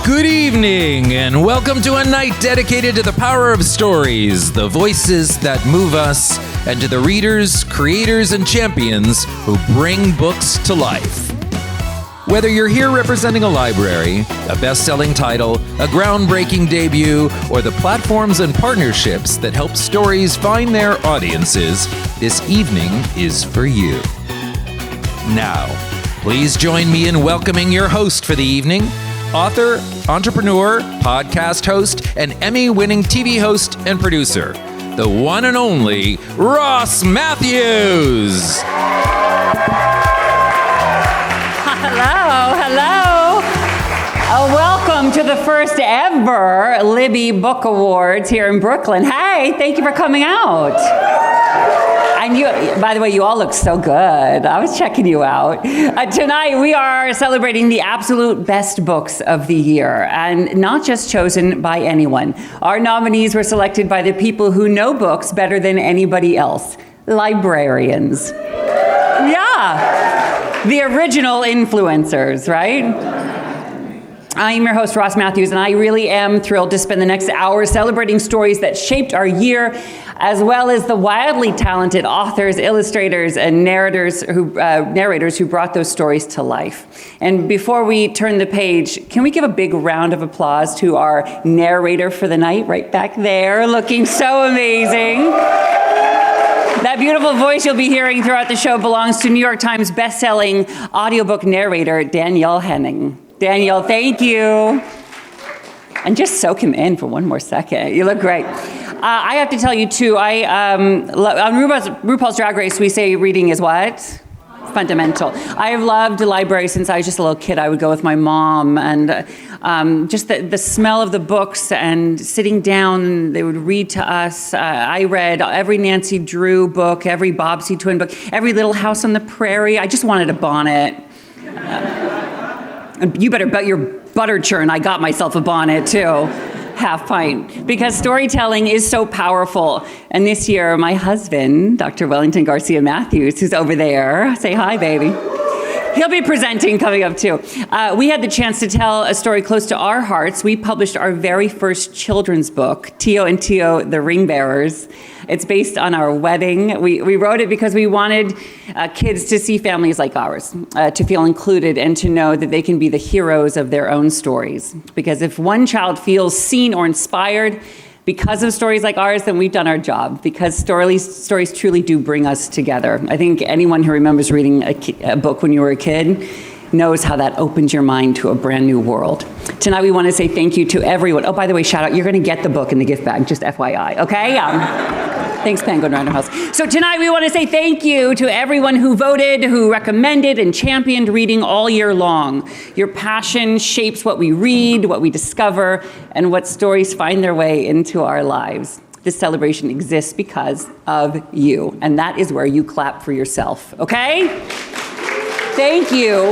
Good evening, and welcome to a night dedicated to the power of stories, the voices that move us, and to the readers, creators, and champions who bring books to life. Whether you're here representing a library, a best-selling title, a groundbreaking debut, or the platforms and partnerships that help stories find their audiences, this evening is for you. Now, please join me in welcoming your host for the evening, author, entrepreneur, podcast host, and Emmy-winning TV host and producer, the one and only Ross Mathews. Hello. Welcome to the first ever Libby Book Awards here in Brooklyn. Hey, thank you for coming out. And you, by the way, you all look so good. I was checking you out. Tonight, we are celebrating the absolute best books of the year, and not just chosen by anyone. Our nominees were selected by the people who know books better than anybody else, librarians. Yeah, the original influencers, right? I am your host, Ross Mathews, and I really am thrilled to spend the next hour celebrating stories that shaped our year, as well as the wildly talented authors, illustrators, and narrators who brought those stories to life. And before we turn the page, can we give a big round of applause to our narrator for the night, right back there, looking so amazing. That beautiful voice you'll be hearing throughout the show belongs to New York Times bestselling audiobook narrator Daniel Henning. Daniel, thank you. And just soak him in for one more second. You look great. I have to tell you, too, on RuPaul's Drag Race, we say reading is what? Fundamental. I have loved the library since I was just a little kid. I would go with my mom, and just the smell of the books and sitting down, they would read to us. I read every Nancy Drew book, every Bobbsey Twin book, every Little House on the Prairie. I just wanted a bonnet. You better bet your butter churn I got myself a bonnet, too. Half pint. Because storytelling is so powerful. And this year, my husband, Dr. Wellington Garcia-Mathews, who's over there, say hi, baby. He'll be presenting coming up, too. We had the chance to tell a story close to our hearts. We published our very first children's book, Tio and Tio, the Ring Bearers. It's based on our wedding. We wrote it because we wanted kids to see families like ours, to feel included and to know that they can be the heroes of their own stories. Because if one child feels seen or inspired because of stories like ours, then we've done our job, because stories truly do bring us together. I think anyone who remembers reading a book when you were a kid knows how that opens your mind to a brand new world. Tonight we want to say thank you to everyone. Oh, by the way, shout out, you're going to get the book in the gift bag, just FYI, okay? Thanks, Penguin Random House. So tonight we want to say thank you to everyone who voted, who recommended and championed reading all year long. Your passion shapes what we read, what we discover, and what stories find their way into our lives. This celebration exists because of you, and that is where you clap for yourself, okay? Thank you.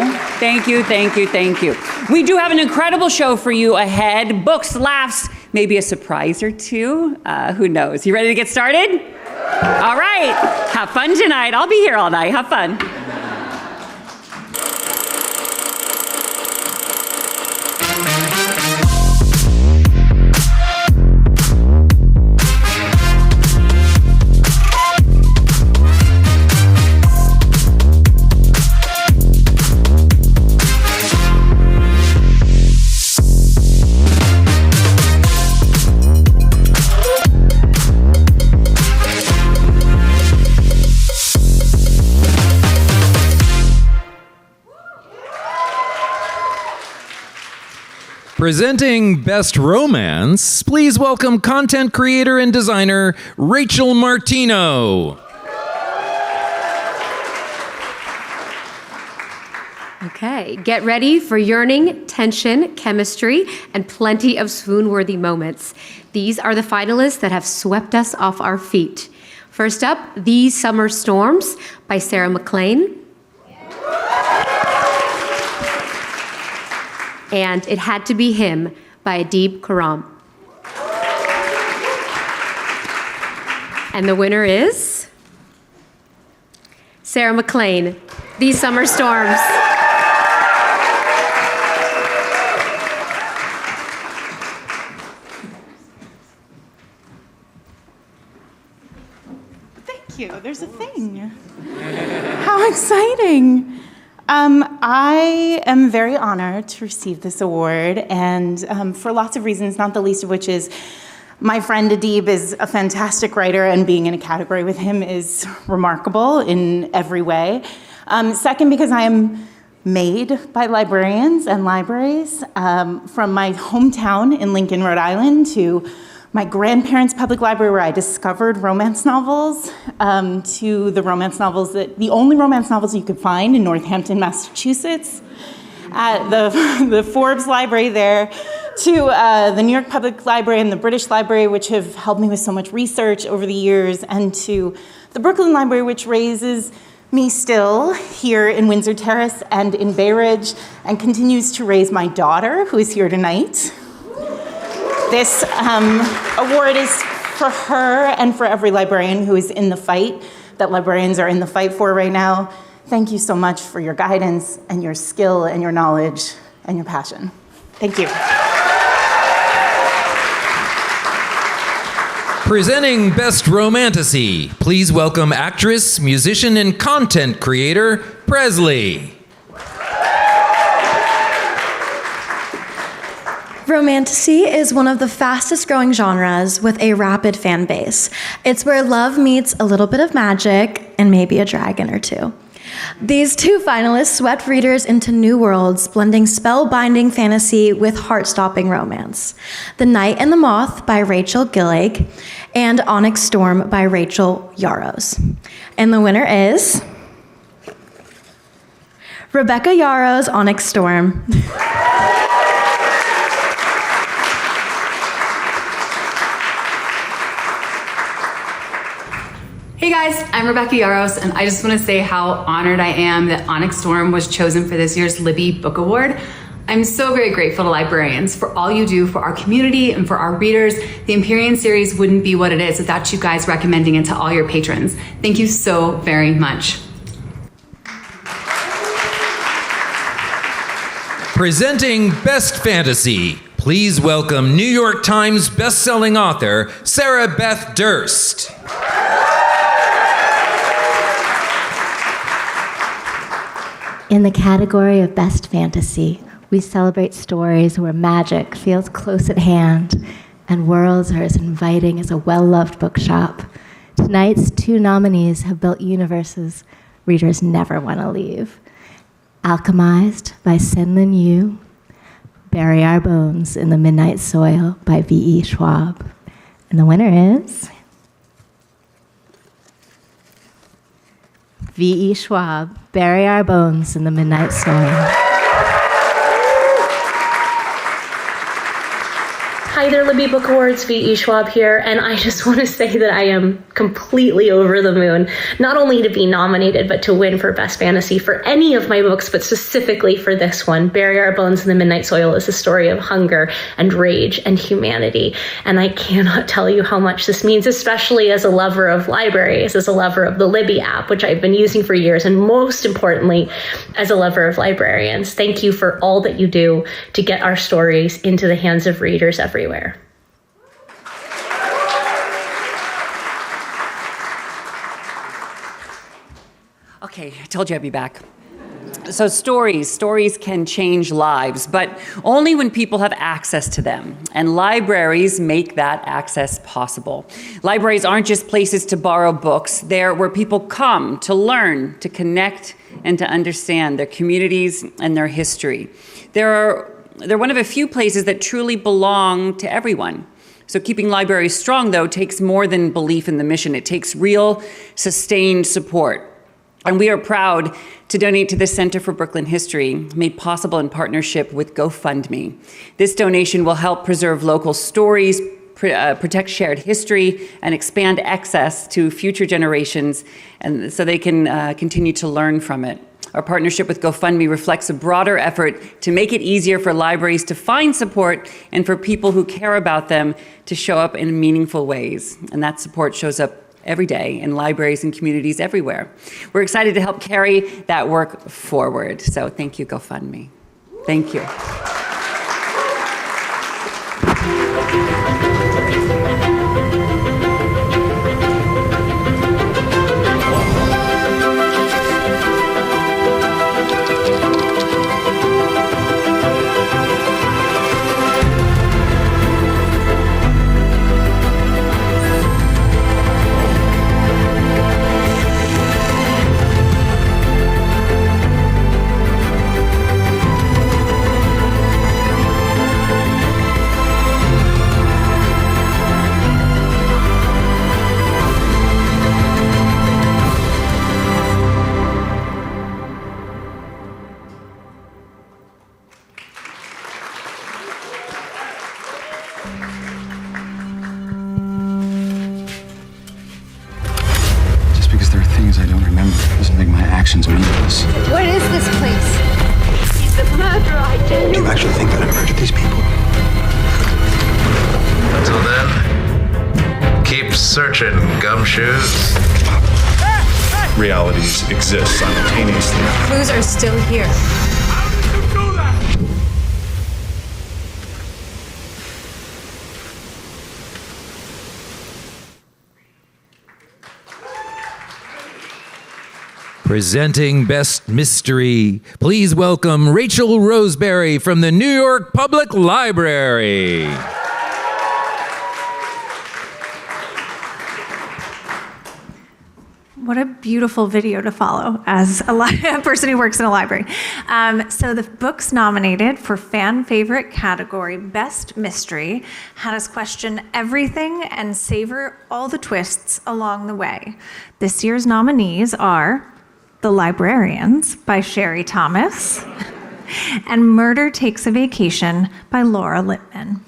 We do have an incredible show for you ahead. Books, laughs, maybe a surprise or two. Who knows? You ready to get started? All right. Have fun tonight. I'll be here all night. Have fun. Presenting Best Romance, please welcome content creator and designer Rachel Martino. Okay, get ready for yearning, tension, chemistry, and plenty of swoon-worthy moments. These are the finalists that have swept us off our feet. First up, These Summer Storms by Sarah McLean. And It Had to Be Him by Adib Khorram. And the winner is Sarah McLean, These Summer Storms. there's a thing. How exciting. I am very honored to receive this award, and for lots of reasons, not the least of which is my friend Adib is a fantastic writer, and being in a category with him is remarkable in every way. Second, because I am made by librarians and libraries, from my hometown in Lincoln, Rhode Island, to my grandparents' public library where I discovered romance novels, to the only romance novels you could find in Northampton, Massachusetts, at the Forbes Library there, to the New York Public Library and the British Library, which have helped me with so much research over the years, and to the Brooklyn Library, which raises me still here in Windsor Terrace and in Bay Ridge, and continues to raise my daughter, who is here tonight. This award is for her and for every librarian who is in the fight that librarians are in the fight for right now. Thank you so much for your guidance and your skill and your knowledge and your passion. Thank you. Presenting Best Romantasy, please welcome actress, musician, and content creator, Pressley. Romantasy is one of the fastest growing genres with a rapid fan base. It's where love meets a little bit of magic and maybe a dragon or two. These two finalists swept readers into new worlds, blending spellbinding fantasy with heart-stopping romance. The Night and the Moth by Rachel Gillig and Onyx Storm by Rachel Yarros. And the winner is Rebecca Yarros' Onyx Storm. Hey guys, I'm Rebecca Yarros, and I just want to say how honored I am that Onyx Storm was chosen for this year's Libby Book Award. I'm so very grateful to librarians for all you do for our community and for our readers. The Empyrean series wouldn't be what it is without you guys recommending it to all your patrons. Thank you so very much. Presenting Best Fantasy, please welcome New York Times bestselling author Sarah Beth Durst. In the category of Best Fantasy, we celebrate stories where magic feels close at hand and worlds are as inviting as a well-loved bookshop. Tonight's two nominees have built universes readers never want to leave. Alchemized by Senlin Yu, Bury Our Bones in the Midnight Soil by V.E. Schwab. And the winner is V.E. Schwab, Bury Our Bones in the Midnight Soil. Hi there, Libby Book Awards, V.E. Schwab here, and I just want to say that I am completely over the moon, not only to be nominated, but to win for Best Fantasy for any of my books, but specifically for this one. Bury Our Bones in the Midnight Soil is a story of hunger and rage and humanity, and I cannot tell you how much this means, especially as a lover of libraries, as a lover of the Libby app, which I've been using for years, and most importantly, as a lover of librarians. Thank you for all that you do to get our stories into the hands of readers everywhere. Okay, I told you I'd be back. So stories can change lives, but only when people have access to them. And libraries make that access possible. Libraries aren't just places to borrow books. They're where people come to learn, to connect, and to understand their communities and their history. They're one of a few places that truly belong to everyone. So keeping libraries strong, though, takes more than belief in the mission. It takes real, sustained support. And we are proud to donate to the Center for Brooklyn History, made possible in partnership with GoFundMe. This donation will help preserve local stories, protect shared history, and expand access to future generations, and so they can continue to learn from it. Our partnership with GoFundMe reflects a broader effort to make it easier for libraries to find support and for people who care about them to show up in meaningful ways. And that support shows up every day in libraries and communities everywhere. We're excited to help carry that work forward. So thank you, GoFundMe. Thank you. actions meaningless. What is this place? He's a murderer, I tell you. Do you actually think that I murdered these people? Until then, keep searching, gumshoes. Realities exist simultaneously. Clues are still here. Presenting Best Mystery, please welcome Rachel Roseberry from the New York Public Library. What a beautiful video to follow as a person who works in a library. So the books nominated for fan favorite category, Best Mystery, had us question everything and savor all the twists along the way. This year's nominees are The Librarians by Sherry Thomas and Murder Takes a Vacation by Laura Lippman.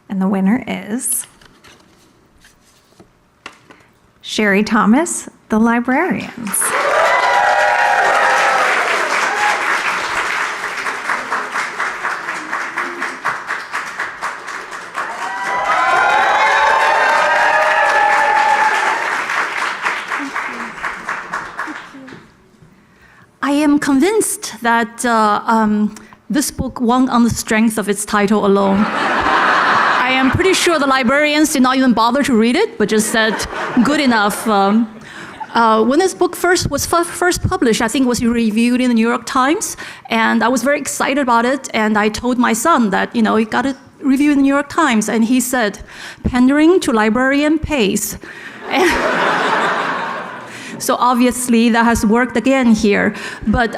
And the winner is Sherry Thomas, The Librarians. I am convinced that this book won on the strength of its title alone. I am pretty sure the librarians did not even bother to read it, but just said, good enough. When this book was first published, I think it was reviewed in the New York Times, and I was very excited about it, and I told my son that, you got it reviewed in the New York Times, and he said, pandering to librarian pays. So obviously that has worked again here. But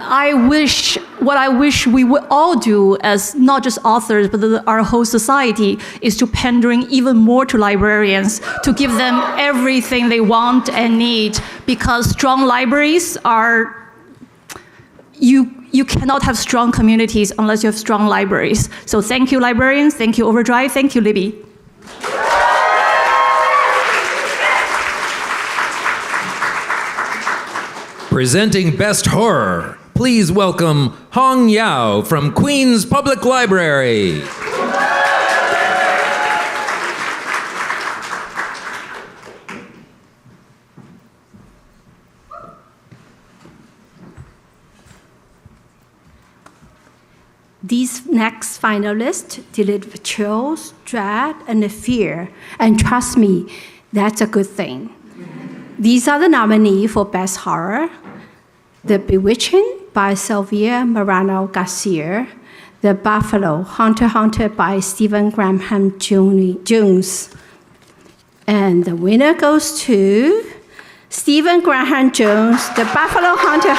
what I wish we would all do as not just authors, but our whole society, is to pandering even more to librarians, to give them everything they want and need, because strong libraries are, you cannot have strong communities unless you have strong libraries. So thank you, librarians. Thank you, Overdrive. Thank you, Libby. Presenting Best Horror, please welcome Hong Yao from Queens Public Library. These next finalists deal with chills, dread, and fear. And trust me, that's a good thing. These are the nominees for Best Horror: The Bewitching by Sylvia Morano Garcia, The Buffalo, Hunter by Stephen Graham Jones. And the winner goes to Stephen Graham Jones, The Buffalo Hunter.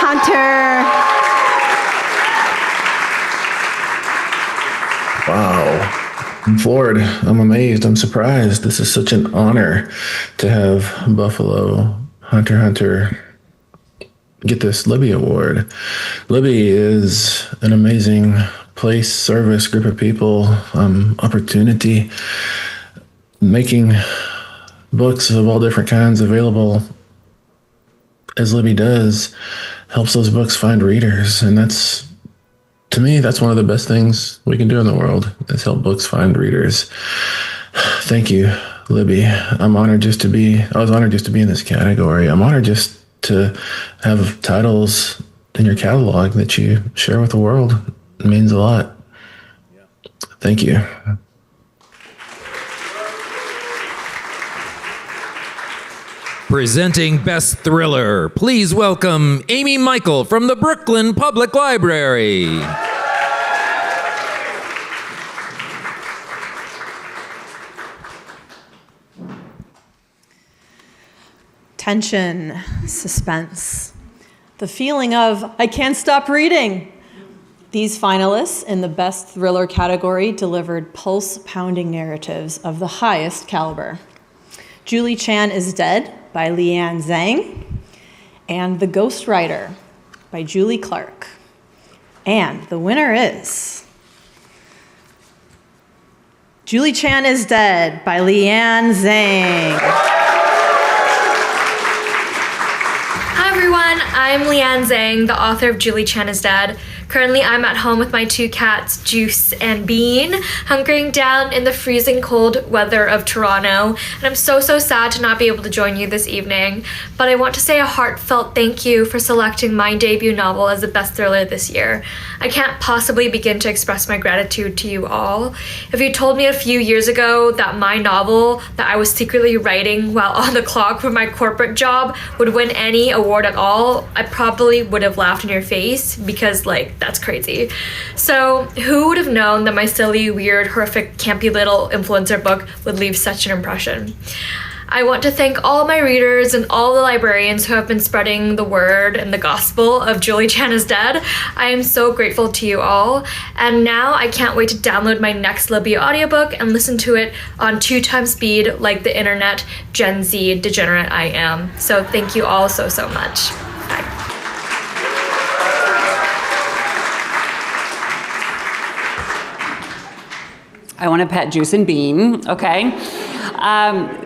Wow. I'm floored. I'm amazed. I'm surprised. This is such an honor to have Buffalo Hunter get this Libby Award. Libby is an amazing place, service, group of people, opportunity, making books of all different kinds available as Libby does, helps those books find readers. And to me, that's one of the best things we can do in the world, is help books find readers. Thank you, Libby. I was honored just to be in this category. I'm honored just to have titles in your catalog that you share with the world. It means a lot. Thank you. Presenting Best Thriller, please welcome Amy Mikel from the Brooklyn Public Library. Tension, suspense, the feeling of, I can't stop reading. These finalists in the Best Thriller category delivered pulse-pounding narratives of the highest caliber. Julie Chan is Dead by Leanne Zhang, and The Ghostwriter by Julie Clark. And the winner is Julie Chan is Dead by Leanne Zhang. Hi everyone, everyone. I'm Leanne Zhang, the author of Julie Chen is Dead. Currently, I'm at home with my 2 cats, Juice and Bean, hunkering down in the freezing cold weather of Toronto. And I'm so sad to not be able to join you this evening. But I want to say a heartfelt thank you for selecting my debut novel as the best thriller this year. I can't possibly begin to express my gratitude to you all. If you told me a few years ago that my novel that I was secretly writing while on the clock for my corporate job would win any award at all, I probably would have laughed in your face because, that's crazy. So who would have known that my silly, weird, horrific, campy little influencer book would leave such an impression? I want to thank all my readers and all the librarians who have been spreading the word and the gospel of Julie Chen is Dead. I am so grateful to you all. And now I can't wait to download my next Libby audiobook and listen to it on 2 times speed like the internet Gen Z degenerate I am. So thank you all so much. Bye. I want to pet Juice and Bean, okay?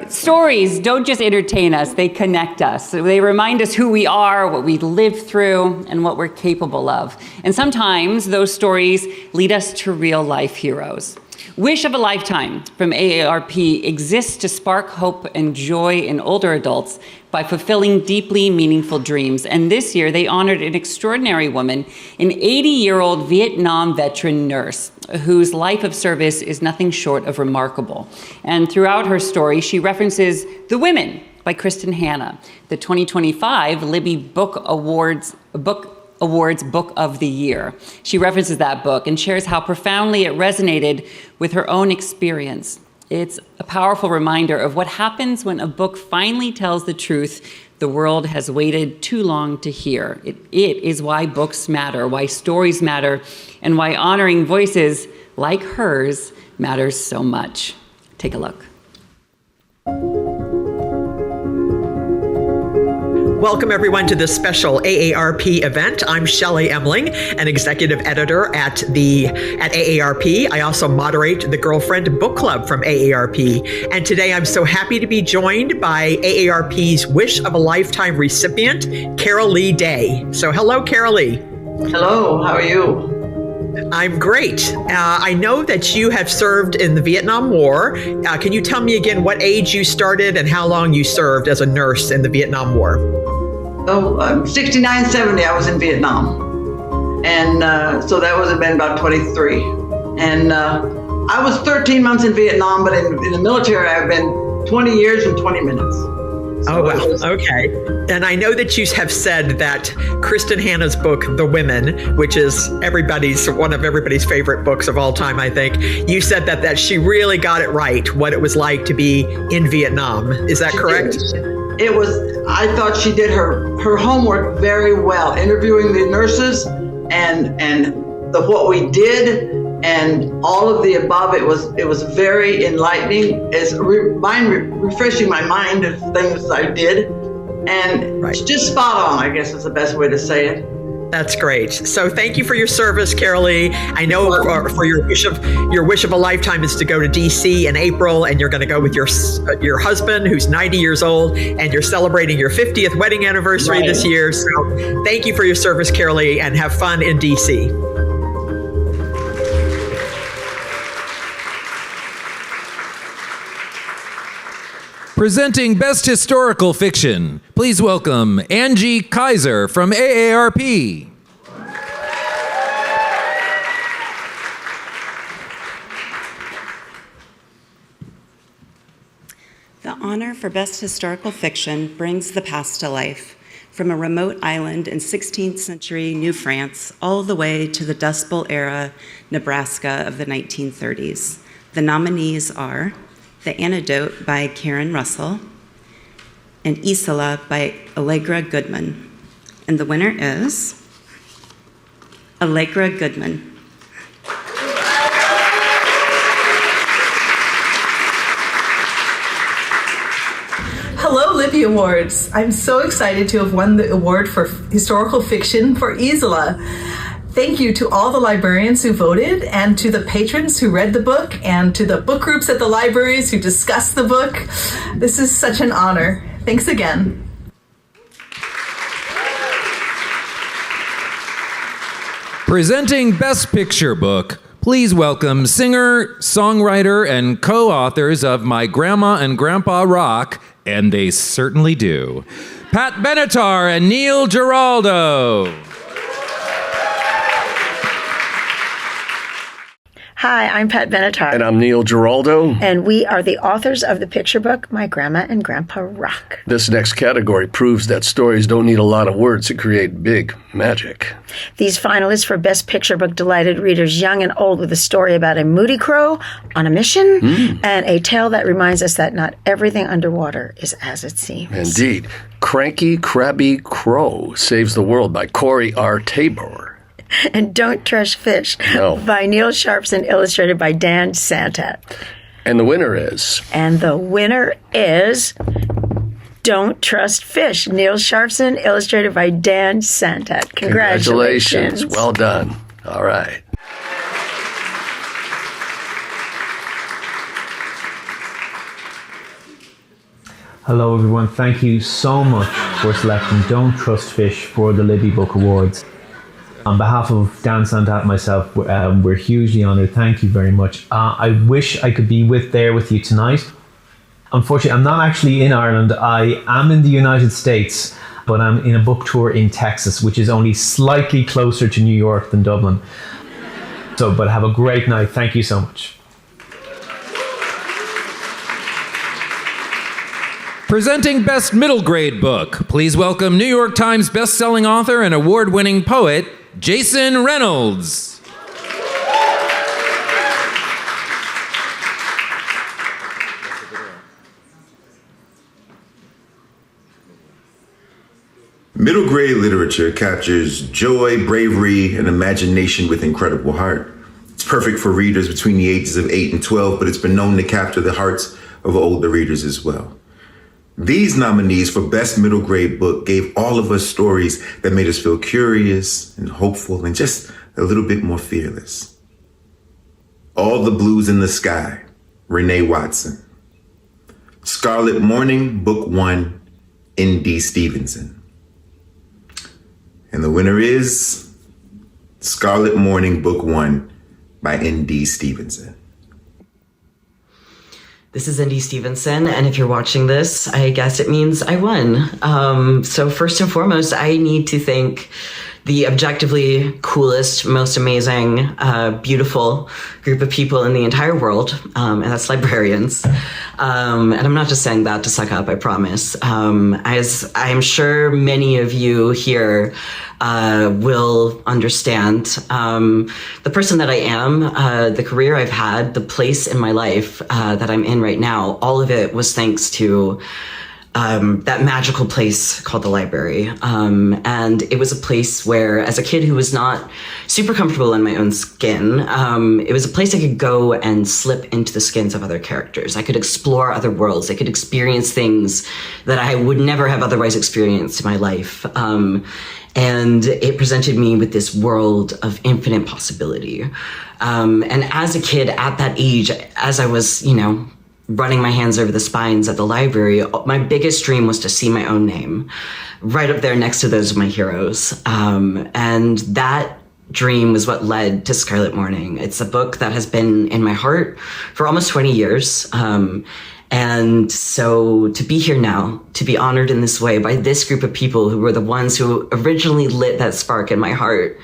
Stories don't just entertain us, they connect us. They remind us who we are, what we lived through, and what we're capable of. And sometimes those stories lead us to real life heroes. Wish of a Lifetime from AARP exists to spark hope and joy in older adults by fulfilling deeply meaningful dreams. And this year, they honored an extraordinary woman, an 80-year-old Vietnam veteran nurse, whose life of service is nothing short of remarkable. And throughout her story, she references The Women by Kristen Hanna, the 2025 Libby Book Awards Book of the Year. She references that book and shares how profoundly it resonated with her own experience. It's a powerful reminder of what happens when a book finally tells the truth the world has waited too long to hear. It is why books matter, why stories matter, and why honoring voices like hers matters so much. Take a look. Welcome everyone to this special AARP event. I'm Shelley Emling, an executive editor at AARP. I also moderate the Girlfriend Book Club from AARP. And today I'm so happy to be joined by AARP's Wish of a Lifetime recipient, Carol Lee Day. So hello, Carol Lee. Hello, how are you? I'm great. I know that you have served in the Vietnam War. Can you tell me again what age you started and how long you served as a nurse in the Vietnam War? 69, 70, I was in Vietnam. And so that would have been about 23. And I was 13 months in Vietnam, but in the military, I've been 20 years and 20 minutes. So wow. Okay. And I know that you have said that Kristen Hanna's book, The Women, which is one of everybody's favorite books of all time, I think, you said that she really got it right, what it was like to be in Vietnam. Is that correct? It was, I thought she did her homework very well, interviewing the nurses and what we did and all of the above. It was very enlightening. It's refreshing my mind of things I did, and It's just spot on, I guess is the best way to say it. That's great. So thank you for your service, Carol Lee. I know for your wish of a lifetime is to go to DC in April, and you're going to go with your husband, who's 90 years old, and you're celebrating your 50th wedding anniversary this year. So thank you for your service, Carol Lee, and have fun in DC. Presenting Best Historical Fiction, please welcome Angie Kaiser from AARP. The honor for Best Historical Fiction brings the past to life, from a remote island in 16th century New France all the way to the Dust Bowl era Nebraska of the 1930s. The nominees are The Antidote by Karen Russell, and Isola by Allegra Goodman. And the winner is Allegra Goodman. Hello, Libby Awards. I'm so excited to have won the award for historical fiction for Isola. Thank you to all the librarians who voted, and to the patrons who read the book, and to the book groups at the libraries who discussed the book. This is such an honor. Thanks again. Presenting Best Picture Book, please welcome singer, songwriter, and co-authors of My Grandma and Grandpa Rock, and they certainly do, Pat Benatar and Neil Giraldo. Hi, I'm Pat Benatar. And I'm Neil Giraldo. And we are the authors of the picture book, My Grandma and Grandpa Rock. This next category proves that stories don't need a lot of words to create big magic. These finalists for Best Picture Book delighted readers young and old with a story about a moody crow on a mission and a tale that reminds us that not everything underwater is as it seems. Indeed. Cranky Crabby Crow Saves the World by Corey R. Tabor. And Don't Trust Fish by Neil Sharpson, illustrated by Dan Santat. And the winner is? And the winner is Don't Trust Fish, Neil Sharpson, illustrated by Dan Santat. Congratulations. Well done. All right. Hello everyone, thank you so much for selecting Don't Trust Fish for the Libby Book Awards. On behalf of Dan Santat and myself, we're hugely honoured. Thank you very much. I wish I could be there with you tonight. Unfortunately, I'm not actually in Ireland. I am in the United States, but I'm in a book tour in Texas, which is only slightly closer to New York than Dublin. But have a great night. Thank you so much. Presenting Best Middle Grade Book, please welcome New York Times best-selling author and award-winning poet, Jason Reynolds. Middle grade literature captures joy, bravery, and imagination with incredible heart. It's perfect for readers between the ages of 8 and 12, but it's been known to capture the hearts of older readers as well. These nominees for Best Middle Grade Book gave all of us stories that made us feel curious and hopeful and just a little bit more fearless. All the Blues in the Sky, Renee Watson. Scarlet Morning, Book 1, N.D. Stevenson. And the winner is Scarlet Morning, Book 1 by N.D. Stevenson. This is N.D. Stevenson, and if you're watching this, I guess it means I won. So first and foremost, I need to thank the objectively coolest, most amazing, beautiful group of people in the entire world, and that's librarians. And I'm not just saying that to suck up, I promise. As I'm sure many of you here will understand, the person that I am, the career I've had, the place in my life that I'm in right now, all of it was thanks to that magical place called the library. And it was a place where, as a kid who was not super comfortable in my own skin, it was a place I could go and slip into the skins of other characters. I could explore other worlds. I could experience things that I would never have otherwise experienced in my life. And it presented me with this world of infinite possibility. And as a kid at that age, as I was, running my hands over the spines at the library, my biggest dream was to see my own name right up there next to those of my heroes. And that dream was what led to Scarlet Morning. It's a book that has been in my heart for almost 20 years. And so to be here now, to be honored in this way by this group of people who were the ones who originally lit that spark in my heart,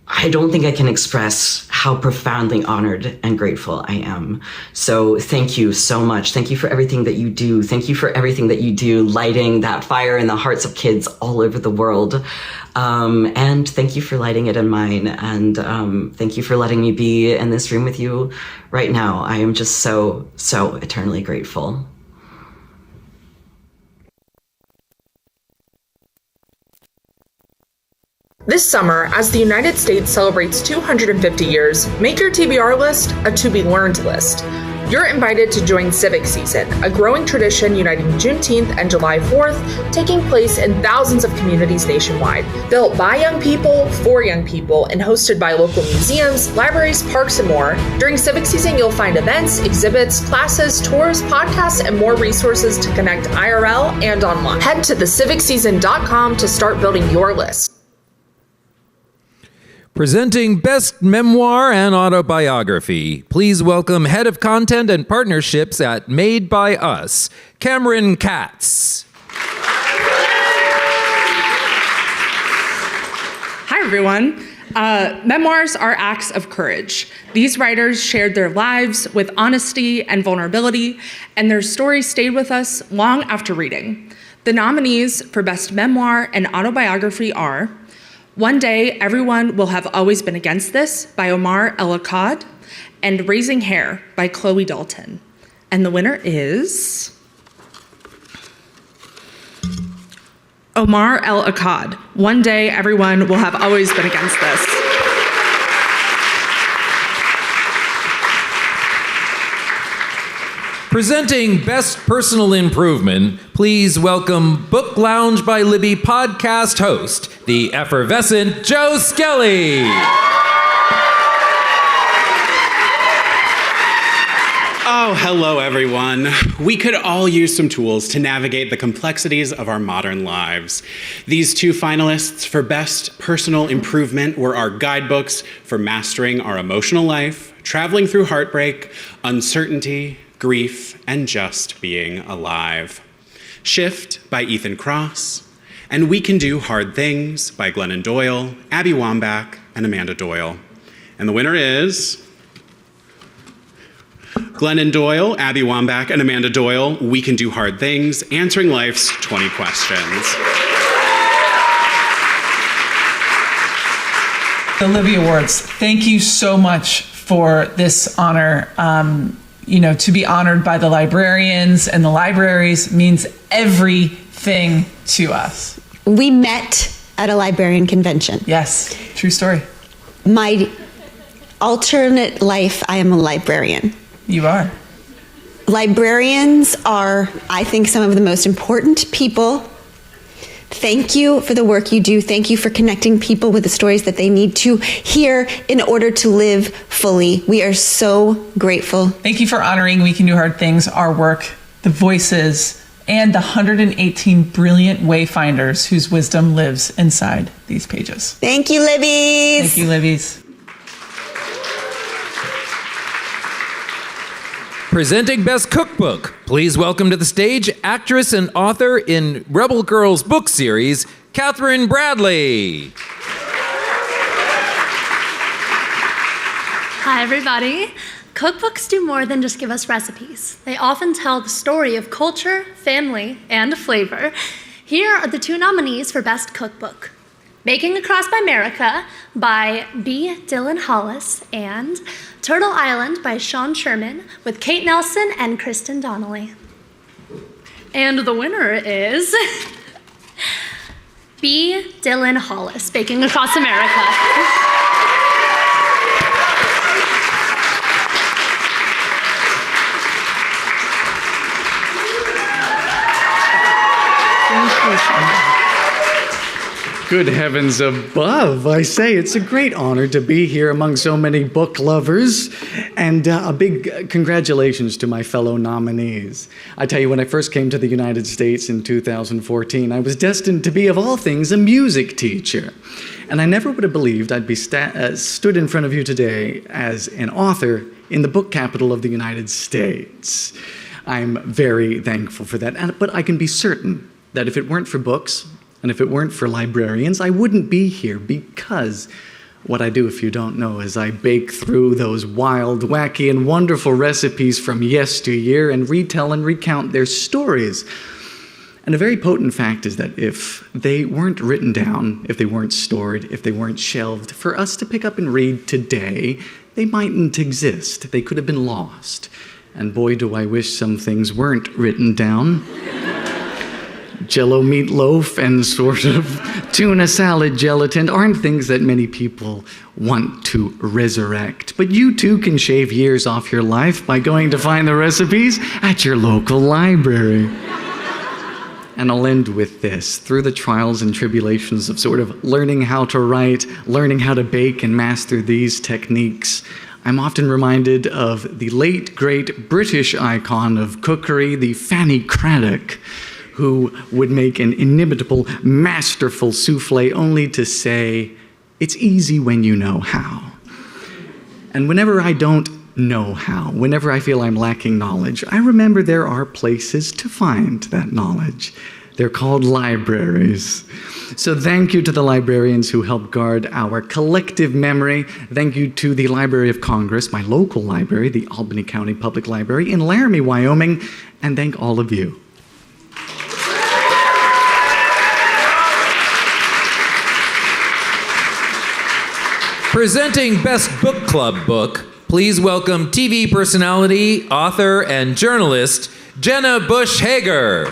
I don't think I can express how profoundly honored and grateful I am. So thank you so much. Thank you for everything that you do. Thank you for everything that you do, lighting that fire in the hearts of kids all over the world. And thank you for lighting it in mine. And thank you for letting me be in this room with you right now. I am just so, so eternally grateful. This summer, as the United States celebrates 250 years, make your TBR list a to-be-learned list. You're invited to join Civic Season, a growing tradition uniting Juneteenth and July 4th, taking place in thousands of communities nationwide. Built by young people, for young people, and hosted by local museums, libraries, parks, and more. During Civic Season, you'll find events, exhibits, classes, tours, podcasts, and more resources to connect IRL and online. Head to thecivicseason.com to start building your list. Presenting Best Memoir and Autobiography, please welcome Head of Content and Partnerships at Made by Us, Cameron Katz. Hi, everyone. Memoirs are acts of courage. These writers shared their lives with honesty and vulnerability, and their stories stayed with us long after reading. The nominees for Best Memoir and Autobiography are One Day Everyone Will Have Always Been Against This by Omar El-Akkad and Raising Hair by Chloe Dalton. And the winner is Omar El-Akkad. One Day Everyone Will Have Always Been Against This. Presenting Best Personal Improvement, please welcome Book Lounge by Libby podcast host, the effervescent Joe Skelley. Oh, hello, everyone. We could all use some tools to navigate the complexities of our modern lives. These two finalists for Best Personal Improvement were our guidebooks for mastering our emotional life, traveling through heartbreak, uncertainty, grief, and just being alive. Shift by Ethan Cross, and We Can Do Hard Things by Glennon Doyle, Abby Wambach, and Amanda Doyle. And the winner is Glennon Doyle, Abby Wambach, and Amanda Doyle, We Can Do Hard Things, Answering Life's 20 Questions. The Libby Awards, thank you so much for this honor. To be honored by the librarians and the libraries means everything to us. We met at a librarian convention. Yes, true story. My alternate life, I am a librarian. You are. Librarians are, I think, some of the most important people. Thank you for the work you do. Thank you for connecting people with the stories that they need to hear in order to live fully. We are so grateful. Thank you for honoring We Can Do Hard Things, our work, the voices, and the 118 brilliant wayfinders whose wisdom lives inside these pages. Thank you, Libby's. Thank you, Libby's. Presenting Best Cookbook, please welcome to the stage actress and author in Rebel Girls book series, Catherine Bradley. Hi, everybody. Cookbooks do more than just give us recipes. They often tell the story of culture, family, and flavor. Here are the two nominees for Best Cookbook. Making Across America by B. Dylan Hollis and Turtle Island by Sean Sherman with Kate Nelson and Kristen Donnelly. And the winner is B. Dylan Hollis, Baking Across America. Good heavens above. I say it's a great honor to be here among so many book lovers, and a big congratulations to my fellow nominees. I tell you, when I first came to the United States in 2014, I was destined to be, of all things, a music teacher. And I never would have believed I'd be stood in front of you today as an author in the book capital of the United States. I'm very thankful for that, but I can be certain that if it weren't for books, and if it weren't for librarians, I wouldn't be here, because what I do, if you don't know, is I bake through those wild, wacky, and wonderful recipes from yesteryear and retell and recount their stories. And a very potent fact is that if they weren't written down, if they weren't stored, if they weren't shelved, for us to pick up and read today, they mightn't exist. They could have been lost. And boy, do I wish some things weren't written down. Jello meatloaf and sort of tuna salad gelatin aren't things that many people want to resurrect. But you too can shave years off your life by going to find the recipes at your local library. And I'll end with this. Through the trials and tribulations of sort of learning how to write, learning how to bake and master these techniques, I'm often reminded of the late, great British icon of cookery, the Fanny Craddock, who would make an inimitable, masterful souffle only to say, It's easy when you know how. And whenever I don't know how, whenever I feel I'm lacking knowledge, I remember there are places to find that knowledge. They're called libraries. So thank you to the librarians who help guard our collective memory. Thank you to the Library of Congress, my local library, the Albany County Public Library in Laramie, Wyoming, and thank all of you. Presenting Best Book Club Book, please welcome TV personality, author, and journalist, Jenna Bush Hager.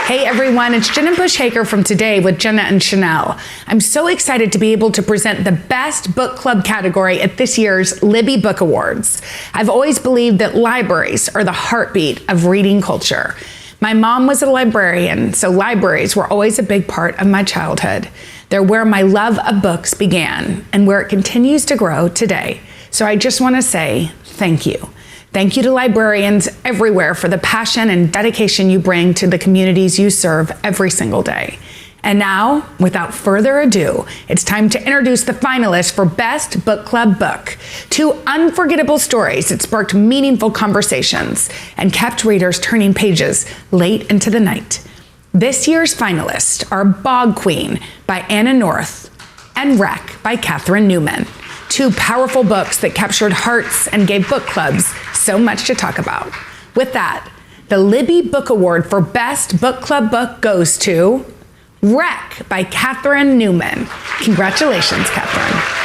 Hey everyone, it's Jenna Bush Hager from Today with Jenna and Chanel. I'm so excited to be able to present the Best Book Club category at this year's Libby Book Awards. I've always believed that libraries are the heartbeat of reading culture. My mom was a librarian, so libraries were always a big part of my childhood. They're where my love of books began and where it continues to grow today. So I just want to say thank you. Thank you to librarians everywhere for the passion and dedication you bring to the communities you serve every single day. And now, without further ado, it's time to introduce the finalists for Best Book Club Book. Two unforgettable stories that sparked meaningful conversations and kept readers turning pages late into the night. This year's finalists are Bog Queen by Anna North and Wreck by Catherine Newman. Two powerful books that captured hearts and gave book clubs so much to talk about. With that, the Libby Book Award for Best Book Club Book goes to Wreck by Catherine Newman. Congratulations, Catherine.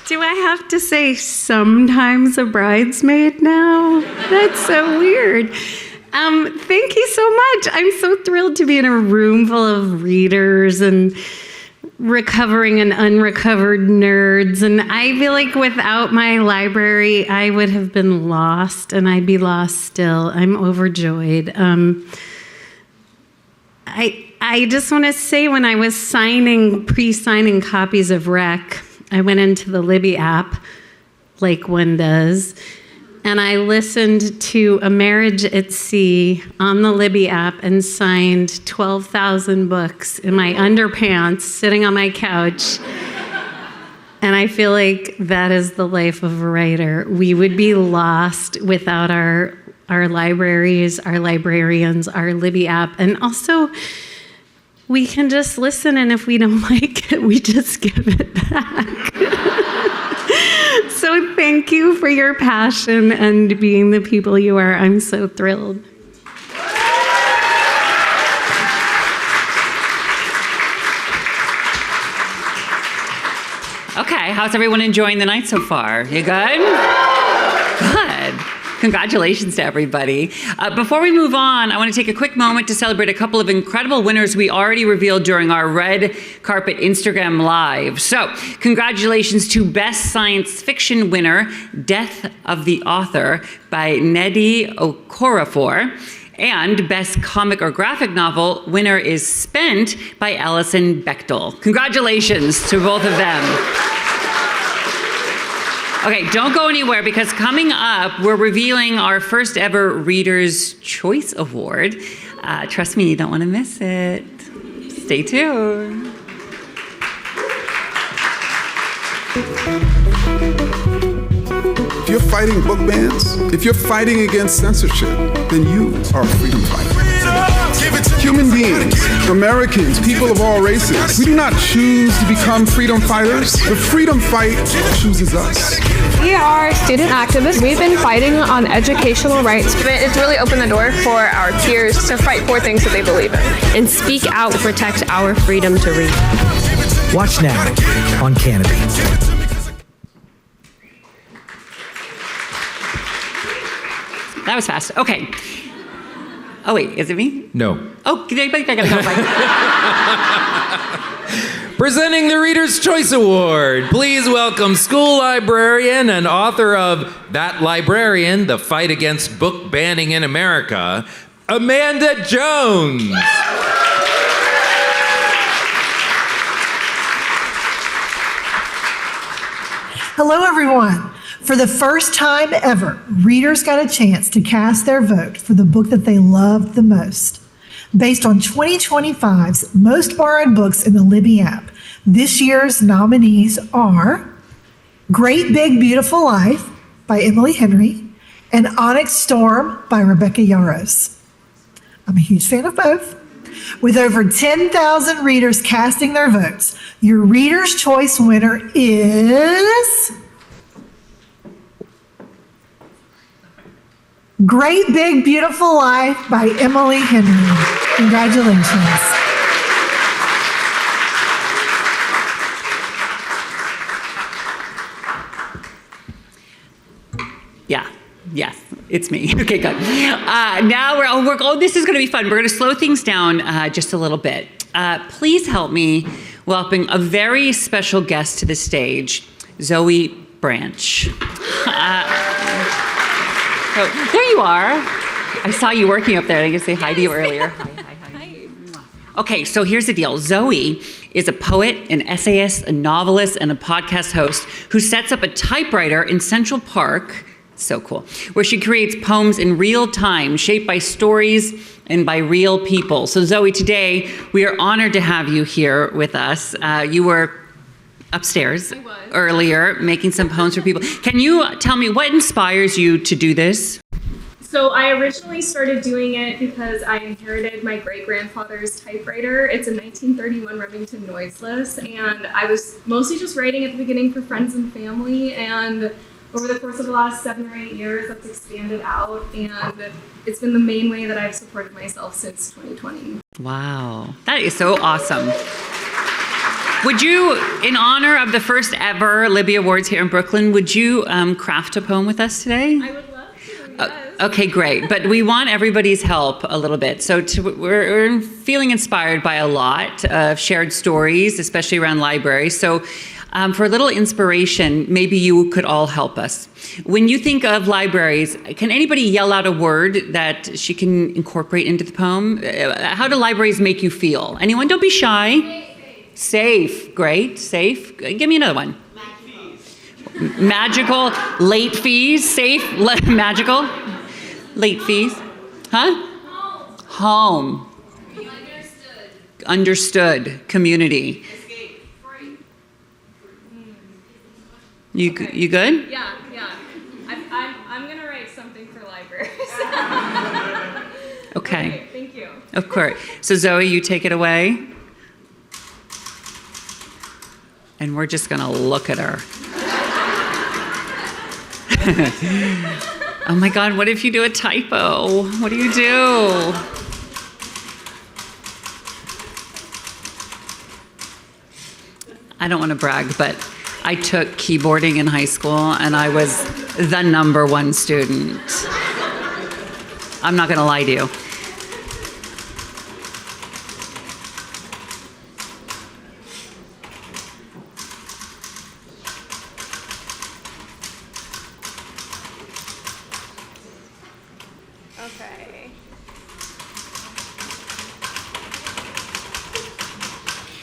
Do I have to say sometimes a bridesmaid now? That's so weird. Thank you so much. I'm so thrilled to be in a room full of readers and recovering and unrecovered nerds. And I feel like without my library, I would have been lost, and I'd be lost still. I'm overjoyed. I just want to say, when I was pre-signing copies of Rec, I went into the Libby app, like one does, and I listened to A Marriage at Sea on the Libby app and signed 12,000 books in my underpants, sitting on my couch. And I feel like that is the life of a writer. We would be lost without our libraries, our librarians, our Libby app, and also we can just listen, and if we don't like it, we just give it back. So thank you for your passion and being the people you are. I'm so thrilled. Okay, how's everyone enjoying the night so far? You good? Good. Congratulations to everybody. Before we move on, I want to take a quick moment to celebrate a couple of incredible winners we already revealed during our Red Carpet Instagram Live. So, congratulations to Best Science Fiction winner, Death of the Author by Nnedi Okorafor. And Best Comic or Graphic Novel winner is Spent by Alison Bechtel. Congratulations to both of them. Okay, don't go anywhere, because coming up, we're revealing our first ever Reader's Choice Award. Trust me, you don't want to miss it. Stay tuned. If you're fighting book bans, if you're fighting against censorship, then you are a freedom fighter. Human beings, Americans, people of all races, we do not choose to become freedom fighters. The freedom fight chooses us. We are student activists. We've been fighting on educational rights. It's really opened the door for our peers to fight for things that they believe in. And speak out to protect our freedom to read. Watch now on Kanopy. That was fast. Okay. Oh, wait, is it me? No. Oh, I gotta go. Presenting the Reader's Choice Award, please welcome school librarian and author of That Librarian, The Fight Against Book Banning in America, Amanda Jones. Hello, everyone. For the first time ever, readers got a chance to cast their vote for the book that they loved the most. Based on 2025's most borrowed books in the Libby app, this year's nominees are Great Big Beautiful Life by Emily Henry and Onyx Storm by Rebecca Yarros. I'm a huge fan of both. With over 10,000 readers casting their votes, your Reader's Choice winner is Great Big Beautiful Life by Emily Henry. Congratulations. Yes, it's me. Okay, good. Now this is going to be fun. We're going to slow things down just a little bit. Please help me welcome a very special guest to the stage, Zoe Branch. There you are. I saw you working up there. I can say hi to you earlier. Hi. Okay, so here's the deal. Zoe is a poet, an essayist, a novelist, and a podcast host who sets up a typewriter in Central Park. So cool. Where she creates poems in real time, shaped by stories and by real people. So Zoe, today we are honored to have you here with us. You were upstairs earlier making some poems for people. Can you tell me what inspires you to do this? So I originally started doing it because I inherited my great-grandfather's typewriter. It's a 1931 Remington noiseless, and I was mostly just writing at the beginning for friends and family, and over the course of the last 7 or 8 years, that's expanded out, and it's been the main way that I've supported myself since 2020. Wow, that is so awesome. Would you, in honor of the first ever Libby Awards here in Brooklyn, would you craft a poem with us today? I would love to, yes. Okay, great. But we want everybody's help a little bit. So we're feeling inspired by a lot of shared stories, especially around libraries. So for a little inspiration, maybe you could all help us. When you think of libraries, can anybody yell out a word that she can incorporate into the poem? How do libraries make you feel? Anyone? Don't be shy. Safe. Great. Safe. Give me another one. Magical. Late fees. Safe. Magical. Late fees. Huh? Home. Understood. Community. You good? Yeah. I'm gonna write something for libraries. Okay. Thank you. Of course. So Zoe, you take it away. And we're just gonna look at her. Oh my God, what if you do a typo? What do you do? I don't want to brag, but I took keyboarding in high school and I was the #1 student. I'm not gonna lie to you.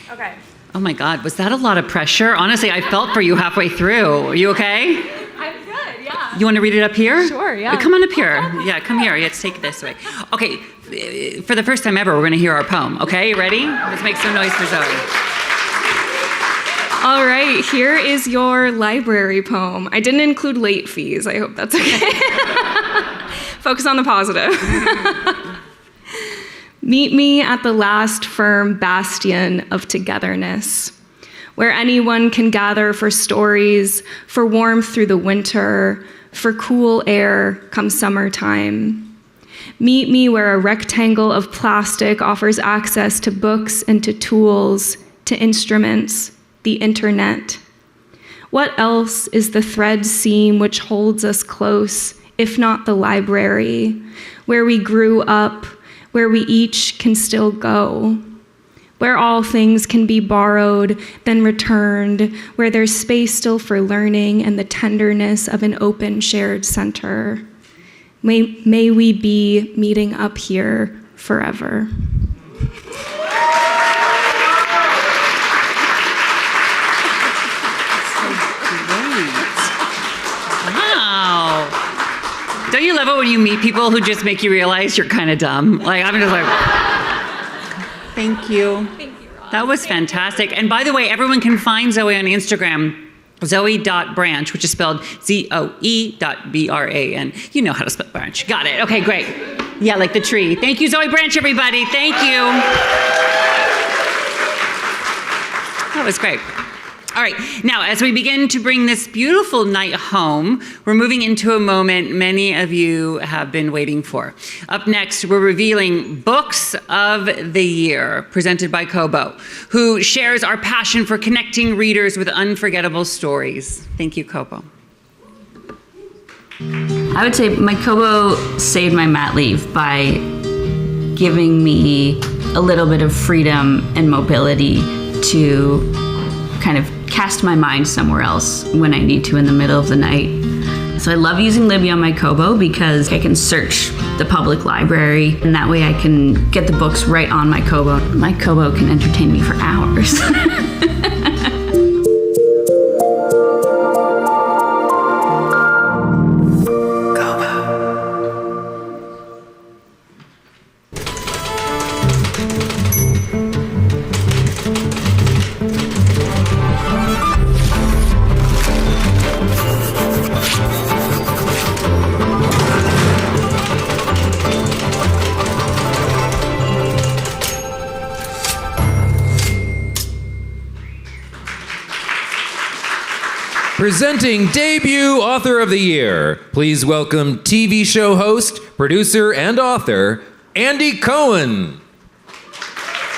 Okay. Oh my God, was that a lot of pressure? Honestly, I felt for you halfway through. Are you okay? I'm good, yeah. You want to read it up here? Sure, yeah. Come on up here. Yeah, come here. Let's take it this way. Okay, for the first time ever, we're going to hear our poem. Okay, ready? Let's make some noise for Zoe. All right, here is your library poem. I didn't include late fees. I hope that's okay. Focus on the positive. Meet me at the last firm bastion of togetherness, where anyone can gather for stories, for warmth through the winter, for cool air come summertime. Meet me where a rectangle of plastic offers access to books and to tools, to instruments, the internet. What else is the thread seam which holds us close, if not the library, where we grew up, where we each can still go, where all things can be borrowed, then returned, where there's space still for learning and the tenderness of an open shared center. May we be meeting up here forever. Don't you love it when you meet people who just make you realize you're kind of dumb? Like, I'm just like, thank you. That was fantastic. And by the way, everyone can find Zoe on Instagram, Zoe.Branch, which is spelled Zoe.Bran. You know how to spell branch. Got it. Okay, great. Yeah, like the tree. Thank you, Zoe Branch, everybody. Thank you. That was great. All right, now as we begin to bring this beautiful night home, we're moving into a moment many of you have been waiting for. Up next, we're revealing Books of the Year, presented by Kobo, who shares our passion for connecting readers with unforgettable stories. Thank you, Kobo. I would say my Kobo saved my mat leave by giving me a little bit of freedom and mobility to kind of cast my mind somewhere else when I need to in the middle of the night. So I love using Libby on my Kobo because I can search the public library, and that way I can get the books right on my Kobo. My Kobo can entertain me for hours. Presenting Debut Author of the Year, please welcome TV show host, producer, and author, Andy Cohen.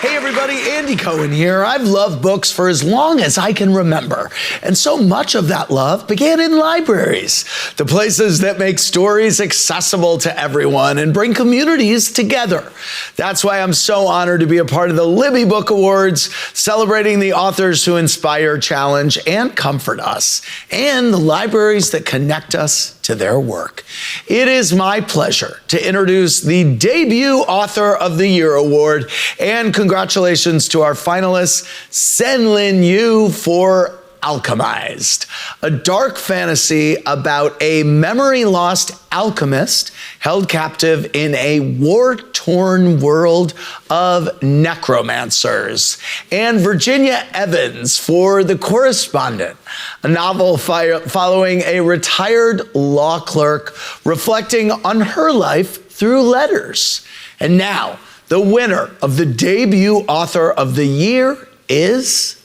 Hey everybody, Andy Cohen here. I've loved books for as long as I can remember. And so much of that love began in libraries, the places that make stories accessible to everyone and bring communities together. That's why I'm so honored to be a part of the Libby Book Awards, celebrating the authors who inspire, challenge, and comfort us, and the libraries that connect us to their work. It is my pleasure to introduce the Debut Author of the Year Award, and congratulations to our finalists, Sen-Lin Yu for Alchemized, a dark fantasy about a memory-lost alchemist held captive in a war-torn world of necromancers. And Virginia Evans for The Correspondent, a novel following a retired law clerk reflecting on her life through letters. And now, the winner of the Debut Author of the Year is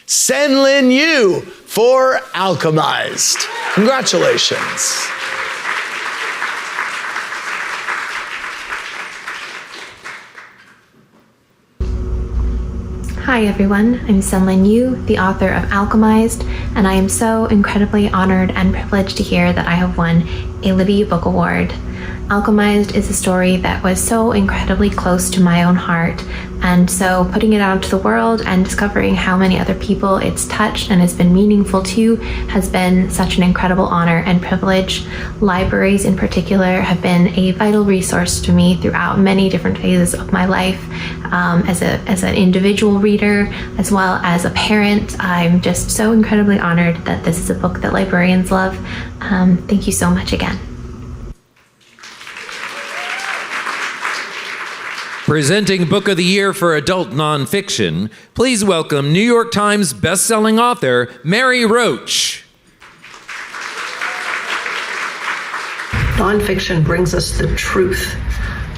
Sen-Lin Yu for Alchemized. Congratulations. Hi everyone, I'm Sen-Lin Yu, the author of Alchemized, and I am so incredibly honored and privileged to hear that I have won a Libby Book Award. Alchemized is a story that was so incredibly close to my own heart, and so putting it out into the world and discovering how many other people it's touched and has been meaningful to has been such an incredible honor and privilege. Libraries in particular have been a vital resource to me throughout many different phases of my life. As an individual reader, as well as a parent, I'm just so incredibly honored that this is a book that librarians love. Thank you so much again. Presenting Book of the Year for Adult Nonfiction, please welcome New York Times bestselling author Mary Roach. Nonfiction brings us the truth,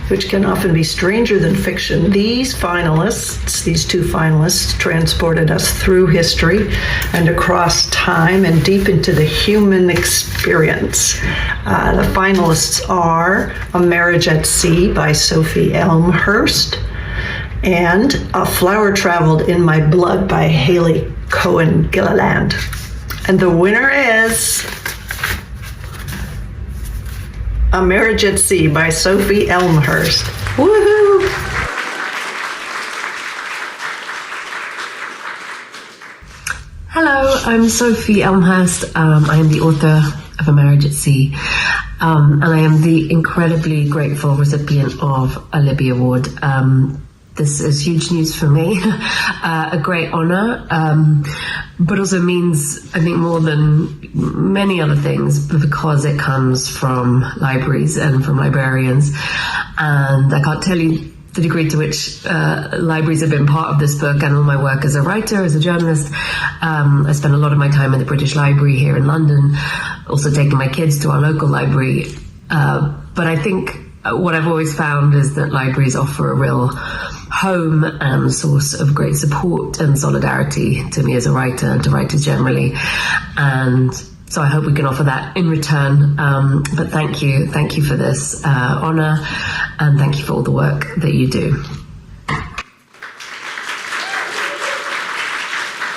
which can often be stranger than fiction. These two finalists, transported us through history and across time and deep into the human experience. The finalists are A Marriage at Sea by Sophie Elmhurst and A Flower Traveled in My Blood by Haley Cohen Gilliland. And the winner is A Marriage at Sea by Sophie Elmhurst. Woohoo! Hello, I'm Sophie Elmhurst. I am the author of A Marriage at Sea, and I am the incredibly grateful recipient of a Libby Award. This is huge news for me, a great honor. but also means, I think, more than many other things, because it comes from libraries and from librarians. And I can't tell you the degree to which libraries have been part of this book and all my work as a writer, as a journalist. I spend a lot of my time in the British Library here in London, also taking my kids to our local library. But I think what I've always found is that libraries offer a real home and source of great support and solidarity to me as a writer and to writers generally. And so I hope we can offer that in return. But thank you for this honor, and thank you for all the work that you do.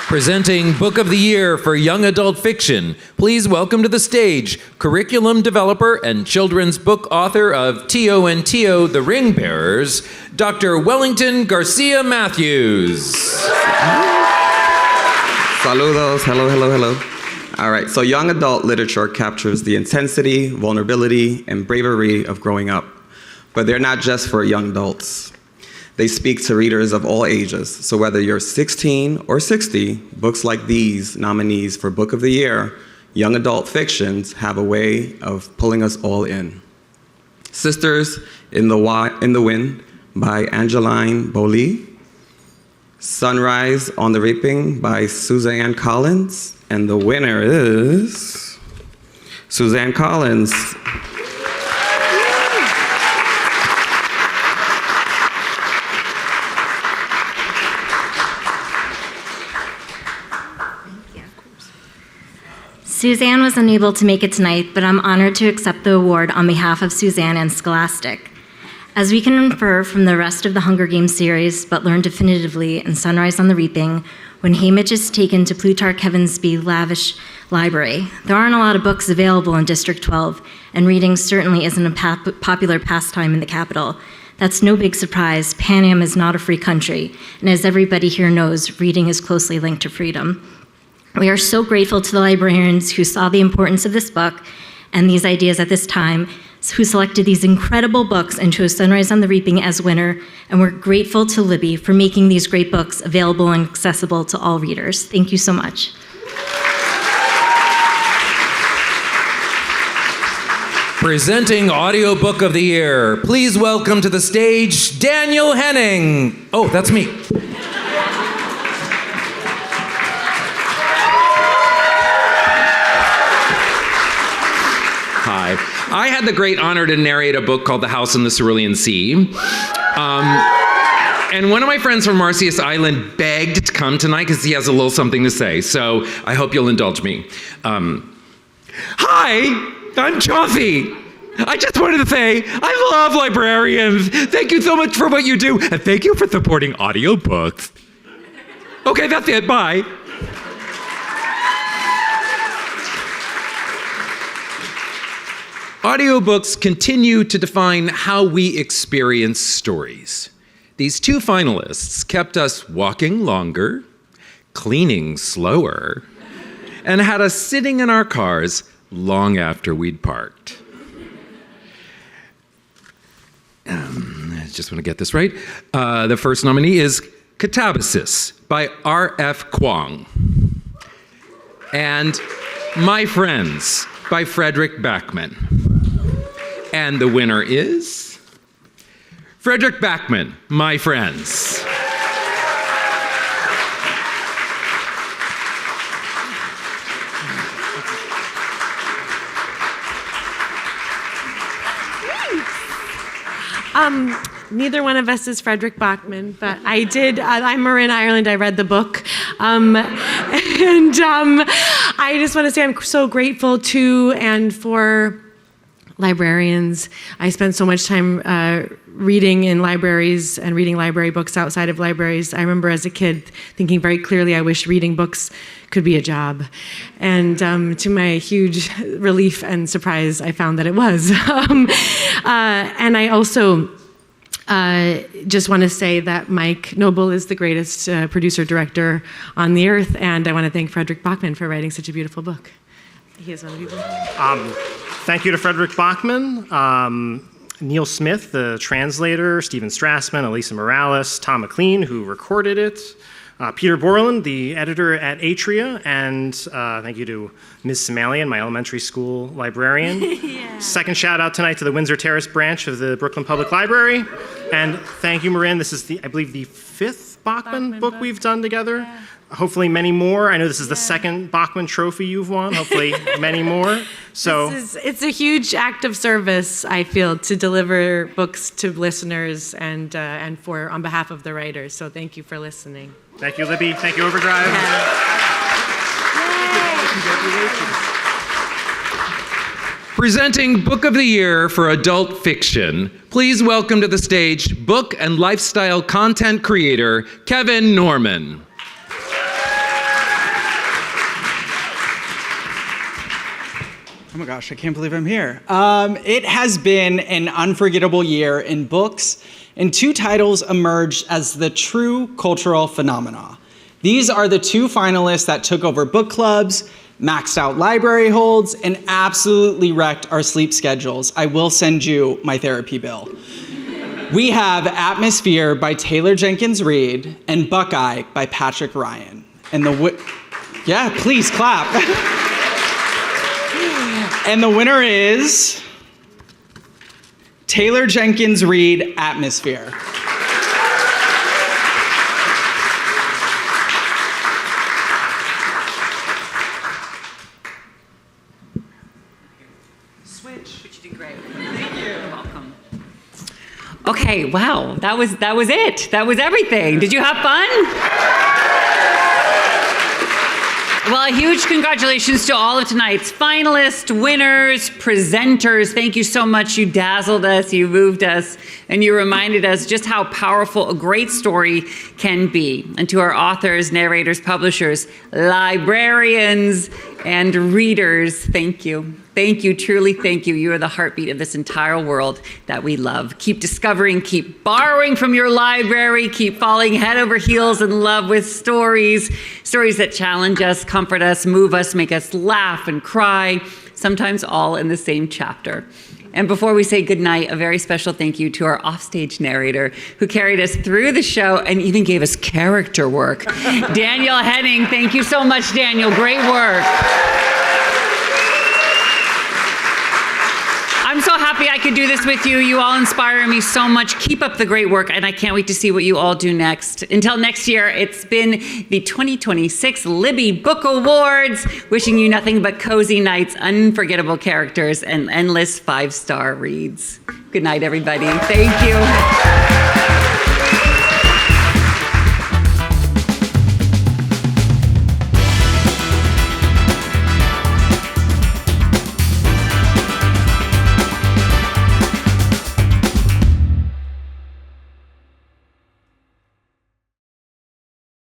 Presenting Book of the Year for Young Adult Fiction, please welcome to the stage curriculum developer and children's book author of Tio and Tio, The Ring Bearers, Dr. Wellington Garcia-Mathews. Saludos, hello. All right, so young adult literature captures the intensity, vulnerability, and bravery of growing up. But they're not just for young adults. They speak to readers of all ages. So whether you're 16 or 60, books like these, nominees for Book of the Year, young adult fictions, have a way of pulling us all in. Sisters in the Wind by Angeline Bolle, Sunrise on the Reaping by Suzanne Collins, and the winner is Suzanne Collins. Suzanne was unable to make it tonight, but I'm honored to accept the award on behalf of Suzanne and Scholastic. As we can infer from the rest of the Hunger Games series, but learn definitively in Sunrise on the Reaping, when Haymitch is taken to Plutarch Heavensbee Lavish Library, there aren't a lot of books available in District 12, and reading certainly isn't a popular pastime in the capital. That's no big surprise. Pan Am is not a free country, and as everybody here knows, reading is closely linked to freedom. We are so grateful to the librarians who saw the importance of this book and these ideas at this time, who selected these incredible books and chose Sunrise on the Reaping as winner, and we're grateful to Libby for making these great books available and accessible to all readers. Thank you so much. Presenting Audiobook of the Year, please welcome to the stage Daniel Henning. Oh, that's me. Hi. I had the great honor to narrate a book called The House in the Cerulean Sea. And one of my friends from Marcius Island begged to come tonight because he has a little something to say. So I hope you'll indulge me. Hi, I'm Choffy. I just wanted to say, I love librarians. Thank you so much for what you do. And thank you for supporting audiobooks. Okay, that's it. Bye. Audiobooks continue to define how we experience stories. These two finalists kept us walking longer, cleaning slower, and had us sitting in our cars long after we'd parked. I just want to get this right. The first nominee is Catabasis by R.F. Kuang. And My Friends by Frederick Backman. And the winner is Frederick Backman, My Friends. Neither one of us is Frederick Backman, but I did. I'm Marin Ireland. I read the book. I just want to say I'm so grateful to and for librarians. I spend so much time reading in libraries and reading library books outside of libraries. I remember as a kid thinking very clearly, I wish reading books could be a job. And to my huge relief and surprise, I found that it was. And I also just want to say that Mike Noble is the greatest producer-director on the earth, and I want to thank Frederick Backman for writing such a beautiful book. He is one of the people. Thank you to Frederick Backman, Neil Smith, the translator, Stephen Strassman, Elisa Morales, Tom McLean, who recorded it, Peter Borland, the editor at Atria, and thank you to Ms. Samalian, my elementary school librarian. Yeah. Second shout out tonight to the Windsor Terrace branch of the Brooklyn Public Library. And thank you, Marin. This is, I believe, the 5th Bachman book we've done together. Yeah. Hopefully many more. I know this is the second Bachman Trophy you've won. Hopefully many more. So it's a huge act of service, I feel, to deliver books to listeners and on behalf of the writers. So thank you for listening. Thank you, Libby. Thank you, Overdrive. Congratulations. Presenting Book of the Year for Adult Fiction, please welcome to the stage book and lifestyle content creator, Kevin Norman. Oh my gosh, I can't believe I'm here. It has been an unforgettable year in books, and 2 titles emerged as the true cultural phenomena. These are the 2 finalists that took over book clubs, maxed out library holds, and absolutely wrecked our sleep schedules. I will send you my therapy bill. We have Atmosphere by Taylor Jenkins Reid and Buckeye by Patrick Ryan. And yeah, please clap. And the winner is Taylor Jenkins Reid, Atmosphere. Switch. You did great. Thank you. You're welcome. Okay, wow, that was it. That was everything. Did you have fun? Well, a huge congratulations to all of tonight's finalists, winners, presenters. Thank you so much. You dazzled us, you moved us, and you reminded us just how powerful a great story can be. And to our authors, narrators, publishers, librarians, and readers, thank you. Thank you, truly thank you. You are the heartbeat of this entire world that we love. Keep discovering, keep borrowing from your library, keep falling head over heels in love with stories that challenge us, comfort us, move us, make us laugh and cry, sometimes all in the same chapter. And before we say goodnight, a very special thank you to our offstage narrator who carried us through the show and even gave us character work. Daniel Henning, thank you so much, Daniel. Great work. I'm so happy I could do this with you. You all inspire me so much. Keep up the great work, and I can't wait to see what you all do next. Until next year, it's been the 2026 Libby Book Awards. Wishing you nothing but cozy nights, unforgettable characters, and endless 5-star reads. Good night, everybody. Thank you.